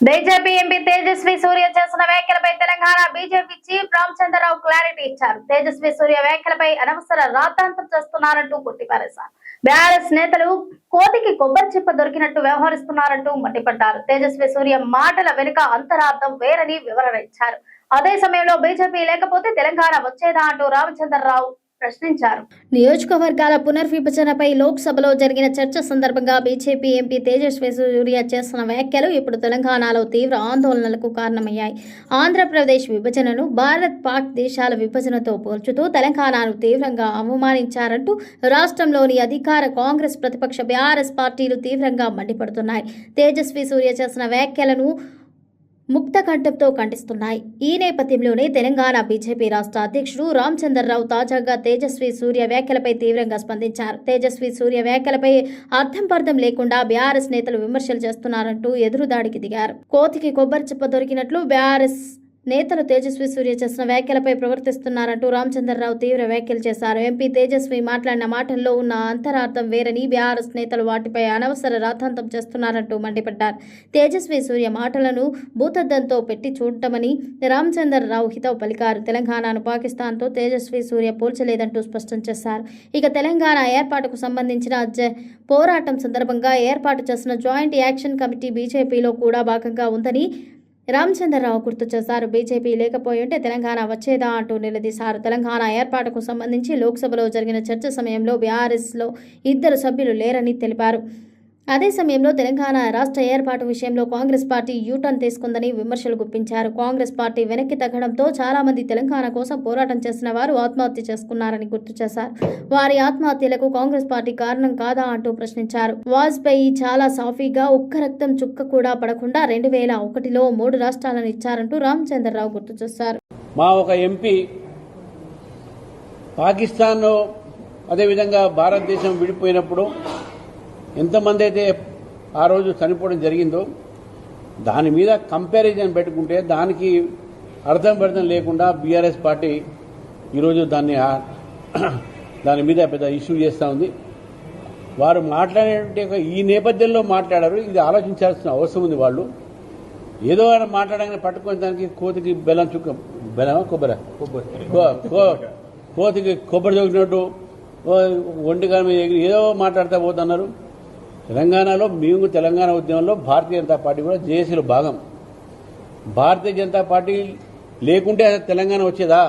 BJP MP Tejaswi Surya చేసిన వ్యాఖ్యలపై Telangana BJP chief Ramachandra Rao clarity ఇచ్చారు. తేజస్వి సూర్య వ్యాఖ్యలపై అనవసర రాద్ధాంతం చేస్తున్నారంటూ కొట్టిపారేశారు. బీఆర్ఎస్ నేతలు కోతికి కొబ్బరి చిప్ప దొరికినట్టు వ్యవహరిస్తున్నారంటూ మండిపడ్డారు. తేజస్వి సూర్య మాటల వెనుక అంతరార్థం వేరని వివరణ ఇచ్చారు. అదే సమయంలో బీజేపీ లేకపోతే తెలంగాణ వచ్చేదా అంటూ రామచంద్రరావు ప్రశ్నించారు. నియోజకవర్గాల పునర్విభజనపై లోక్సభలో జరిగిన చర్చ సందర్భంగా బీజేపీ ఎంపీ తేజస్వి సూర్య చేసిన వ్యాఖ్యలు ఇప్పుడు తెలంగాణలో తీవ్ర ఆందోళనలకు కారణమయ్యాయి. ఆంధ్రప్రదేశ్ విభజనను భారత్ పాక్ దేశాల విభజనతో పోల్చుతూ తెలంగాణను తీవ్రంగా అవమానించారంటూ రాష్ట్రంలోని అధికార కాంగ్రెస్ ప్రతిపక్ష బీఆర్ఎస్ పార్టీలు తీవ్రంగా మండిపడుతున్నాయి. తేజస్వి సూర్య చేసిన వ్యాఖ్యలను ముక్తకంఠంతో ఖండిస్తున్నాయి. ఈ నేపథ్యంలోనే తెలంగాణ బీజేపీ రాష్ట్ర అధ్యక్షుడు రామచంద్రరావు తాజాగా తేజస్వి సూర్య వ్యాఖ్యలపై తీవ్రంగా స్పందించారు. తేజస్వి సూర్య వ్యాఖ్యలపై అర్థం లేకుండా బీఆర్ఎస్ నేతలు విమర్శలు చేస్తున్నారంటూ ఎదురుదాడికి దిగారు. కోతికి కొబ్బరి చిప్ప దొరికినట్లు బీఆర్ఎస్ నేతలు తేజస్వి సూర్య చేసిన వ్యాఖ్యలపై ప్రవర్తిస్తున్నారంటూ రామచంద్రరావు తీవ్ర వ్యాఖ్యలు చేశారు. ఎంపీ తేజస్వి మాట్లాడిన మాటల్లో ఉన్న అంతరార్థం వేరని బీఆర్ఎస్ నేతలు వాటిపై అనవసర రాద్ధాంతం చేస్తున్నారంటూ మండిపడ్డారు. తేజస్వి సూర్య మాటలను భూతద్దంతో పెట్టి చూడటమని రామచంద్రరావు హితవు పలికారు. తెలంగాణను పాకిస్తాన్తో తేజస్వి సూర్య పోల్చలేదంటూ స్పష్టం చేశారు. ఇక తెలంగాణ ఏర్పాటుకు సంబంధించిన పోరాటం సందర్భంగా ఏర్పాటు చేసిన జాయింట్ యాక్షన్ కమిటీ బీజేపీలో కూడా భాగంగా ఉందని రామచంద్రరావు గుర్తు చేశారు. బీజేపీ లేకపోయి ఉంటే తెలంగాణ వచ్చేదా అంటూ నిలదీశారు. తెలంగాణ ఏర్పాటుకు సంబంధించి లోక్సభలో జరిగిన చర్చ సమయంలో బీఆర్ఎస్లో 2 సభ్యులు లేరని తెలిపారు. అదే సమయంలో తెలంగాణ రాష్ట్ర ఏర్పాటు విషయంలో కాంగ్రెస్ పార్టీ యూటర్న్ తీసుకుందని విమర్శలు గుప్పించారు. కాంగ్రెస్ పార్టీ వెనక్కి తగ్గడంతో చాలా మంది తెలంగాణ కోసం పోరాటం చేసిన వారు ఆత్మహత్య చేసుకున్నారని గుర్తు చేశారు. వారి ఆత్మహత్యలకు కాంగ్రెస్ పార్టీ కారణం కాదా అంటూ ప్రశ్నించారు. వాజ్పేయి చాలా సాఫీగా ఒక్క రక్తం చుక్క కూడా పడకుండా 2001లో 3 రాష్ట్రాలను ఇచ్చారంటూ రామచంద్రరావు గుర్తు చేశారు. మా ఒక ఎంపీ పాకిస్తాన్ అదేవిధంగా భారతదేశం విడిపోయినప్పుడు ఎంతమంది అయితే ఆ రోజు చనిపోవడం జరిగిందో దాని మీద కంపారిజన్ పెట్టుకుంటే దానికి అర్థం లేకుండా బీఆర్ఎస్ పార్టీ ఈరోజు దాని మీద పెద్ద ఇష్యూ చేస్తూ ఉంది. వారు మాట్లాడే ఈ నేపథ్యంలో మాట్లాడారు. ఇది ఆలోచించాల్సిన అవసరం ఉంది. వాళ్ళు ఏదో మాట్లాడగానే పట్టుకునే దానికి కోతికి బెల్లం చుక్క బెల్లమా కొబ్బరి కోతికి కొబ్బరి చొక్కినట్టు ఒంటిగా ఏదో మాట్లాడుతూ పోతున్నారు. తెలంగాణలో మేము తెలంగాణ ఉద్యమంలో భారతీయ జనతా పార్టీ కూడా జేఏసీలో భాగం. భారతీయ జనతా పార్టీ లేకుంటే తెలంగాణ వచ్చేదా?